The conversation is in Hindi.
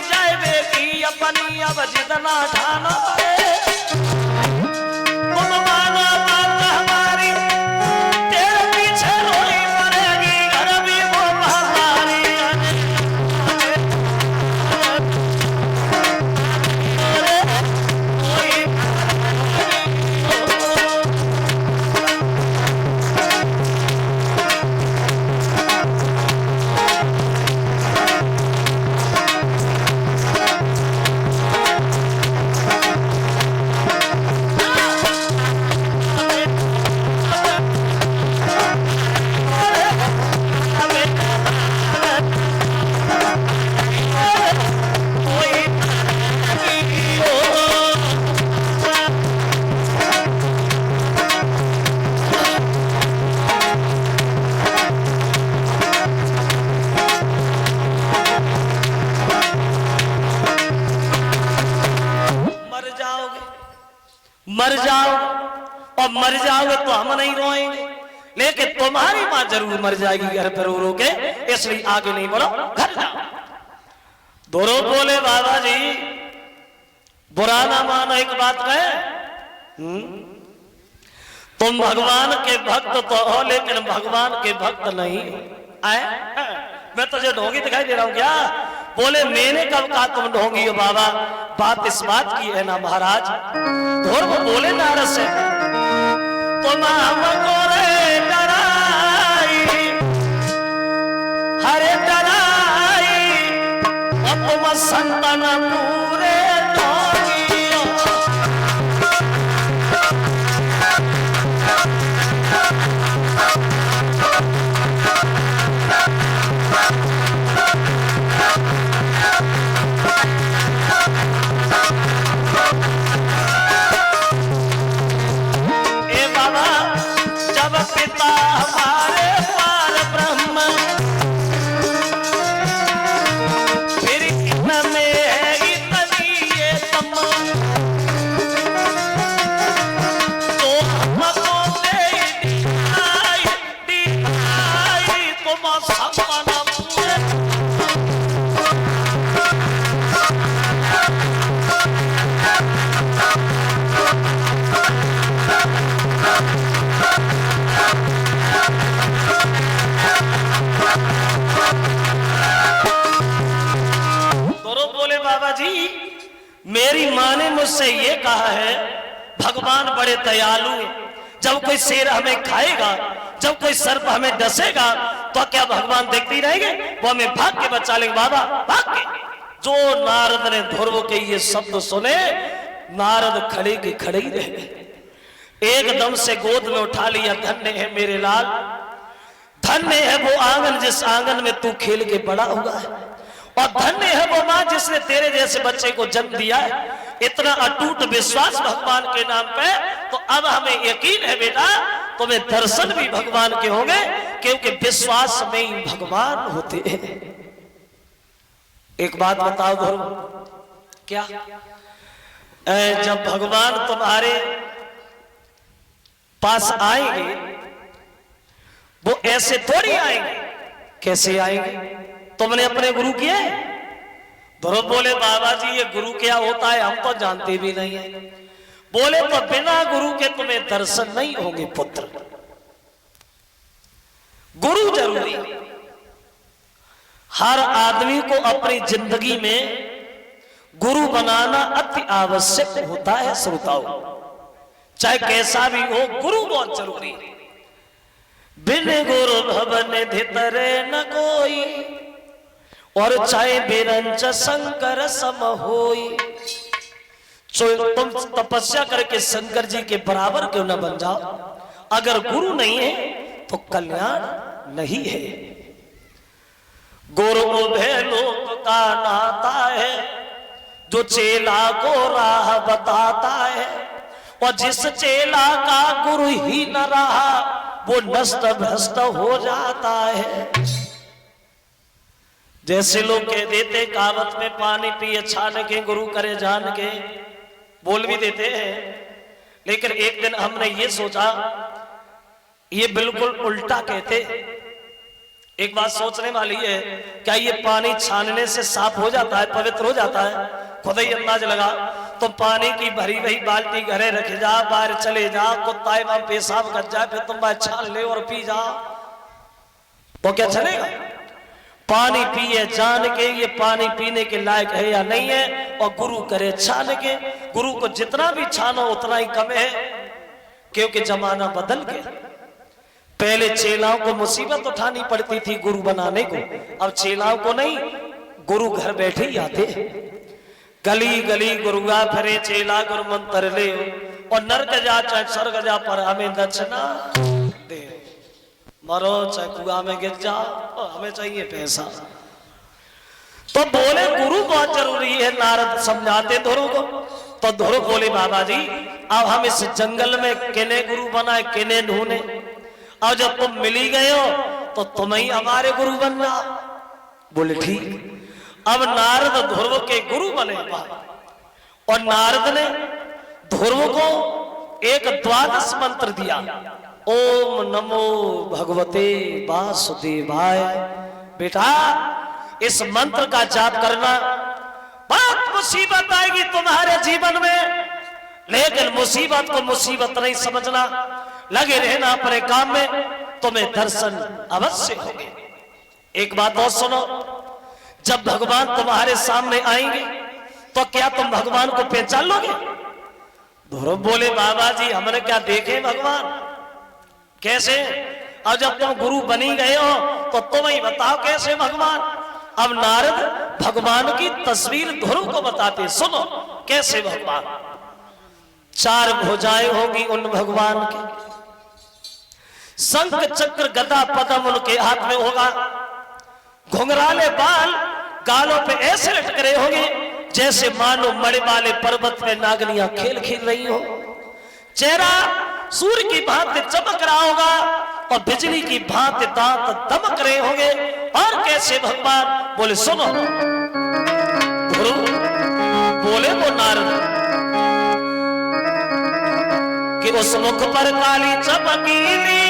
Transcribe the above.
जाए बेटी अपनी अब जितना ठानो तुम मानो बात हमारी तेरे पीछे रोई पड़ेगी घर भी वो हमारी मर जाओ और मर जाओगे तो हम नहीं रोएंगे, लेकिन तुम्हारी मां जरूर मर जाएगी घर पर रो के, इसलिए आगे नहीं बोलो, घर जाओ। दोनों बोले बाबा जी बुरा ना मानो, एक बात कहे तुम भगवान के भक्त तो हो लेकिन भगवान के भक्त नहीं आए। मैं तुझे ढोंगी दिखाई दे रहा हूं क्या? बोले मैंने कब कहा तुम ढोंगी हो बाबा, बात इस बात की है ना महाराज। धर्म बोले नारद से तुम हमको रे डराई, हरे डराई और तुम संतन पूरे ढोंगी हो। पिता हमारे पार ब्रह्म फिर में है इतनी ये तम, तो हमको दे दिखाई तुम सपना पूरे। बाबा जी मेरी मां ने मुझसे ये कहा है भगवान बड़े दयालु हैं, जब कोई शेर हमें खाएगा, जब कोई सर्प हमें डसेगा तो क्या भगवान देखते रहेंगे, वो हमें भाग के बचा लेंगे। बाबा भाग के। जो नारद ने ध्रुव के ये शब्द सुने नारद खड़े के खड़े ही रह गए, एकदम से गोद में उठा लिया। धन्य है मेरे लाल, धन्य है वो आंगन जिस आंगन में तू खेल के बड़ा हुआ है, और धन्य है वो मां जिसने तेरे जैसे बच्चे को जन्म दिया है। इतना अटूट विश्वास भगवान के नाम पे, तो अब हमें यकीन है बेटा तुम्हें दर्शन भी भगवान के होंगे, क्योंकि विश्वास में ही भगवान होते हैं। एक बात बताओ धर्म क्या, जब भगवान तुम्हारे पास आएंगे वो ऐसे थोड़ी आएंगे, कैसे आएंगे? तुमने अपने गुरु किए? ध्रुव बोले बाबा जी ये गुरु क्या होता है हम तो जानते भी नहीं है। बोले तो बिना गुरु के तुम्हें दर्शन नहीं होंगे पुत्र, गुरु जरूरी। हर आदमी को अपनी जिंदगी में गुरु बनाना अति आवश्यक होता है श्रोताओं, चाहे कैसा भी हो गुरु बहुत जरूरी है। बिन गुरु भवन धितरे न कोई, और चाहे बिरंच शंकर सम होई। तुम तपस्या करके शंकर जी के बराबर क्यों न बन जाओ, अगर गुरु नहीं है तो कल्याण नहीं है। गुरु उभय लोक का नाता है, जो चेला को राह बताता है, और जिस चेला का गुरु ही न रहा वो नष्ट भ्रष्ट हो जाता है। जैसे लोग कह देते कहावत में पानी पिए छान के गुरु करे जान के, बोल भी देते हैं, लेकिन एक दिन हमने ये सोचा ये बिल्कुल उल्टा कहते। एक बात सोचने वाली है, क्या ये पानी छानने से साफ हो जाता है, पवित्र हो जाता है? खुद ही अंदाज लगा। तो पानी की भरी वही बाल्टी घरे रखे जा, बाहर चले जा, कुत्ता वहां पेशाब कर जाए, फिर तुम बाहर छान ले और पी जा, तो क्या चलेगा? पानी पिए जान के ये पानी पीने के लायक है या नहीं है, और गुरु करे छान के। गुरु को जितना भी छानो उतना ही कम है, क्योंकि जमाना बदल गया। पहले चेलाओं को मुसीबत उठानी पड़ती थी गुरु बनाने को, अब चेलाओं को नहीं, गुरु घर बैठे ही आते। गली गली गुरुआ फिरे चेला गुरु मंत्र ले, और नरक जा चाहे स्वर्ग जा पर हमें दक्षिणा दे। मरो चाहे कुआ में गिर जाओ, हमें चाहिए पैसा। तो बोले गुरु बहुत जरूरी है। नारद समझाते ध्रुव को, तो ध्रुव बोले बाबा जी अब हम इस जंगल में किने गुरु बनाए, किने ढूंढे, और जब तुम मिली गए हो तो तुम ही हमारे गुरु बन जाओ। बोले ठीक। अब नारद ध्रुव के गुरु बने, और नारद ने ध्रुव को एक द्वादश मंत्र दिया, ओम नमो भगवते वासुदेवाय। बेटा इस मंत्र का जाप करना, बहुत मुसीबत आएगी तुम्हारे जीवन में, लेकिन मुसीबत को मुसीबत नहीं समझना, लगे रहना अपने काम में, तुम्हें दर्शन अवश्य होंगे। एक बात और सुनो, जब भगवान तुम्हारे सामने आएंगे तो क्या तुम भगवान को पहचान लोगे? ध्रुव बोले बाबा जी हमने क्या देखे भगवान, कैसे? और जब तुम गुरु बनी गए हो तो तुम ही बताओ कैसे भगवान। अब नारद भगवान की तस्वीर ध्रुव को बताते, सुनो कैसे भगवान। 4 भुजाएं होगी उन भगवान की, शंख चक्र गदा पद्म उनके हाथ में होगा, घुंघराले बाल गालों पे ऐसे लटक रहे होंगे जैसे मानो मड़े वाले पर्वत में नागनियां खेल खेल रही हो। चेहरा सूर्य की भांति चमक रहा होगा, और बिजली की भांति दांत दमक रहे होंगे। और कैसे भगवान? बोले सुनो। बोले वो नारद कि उस मुख पर काली चमकीली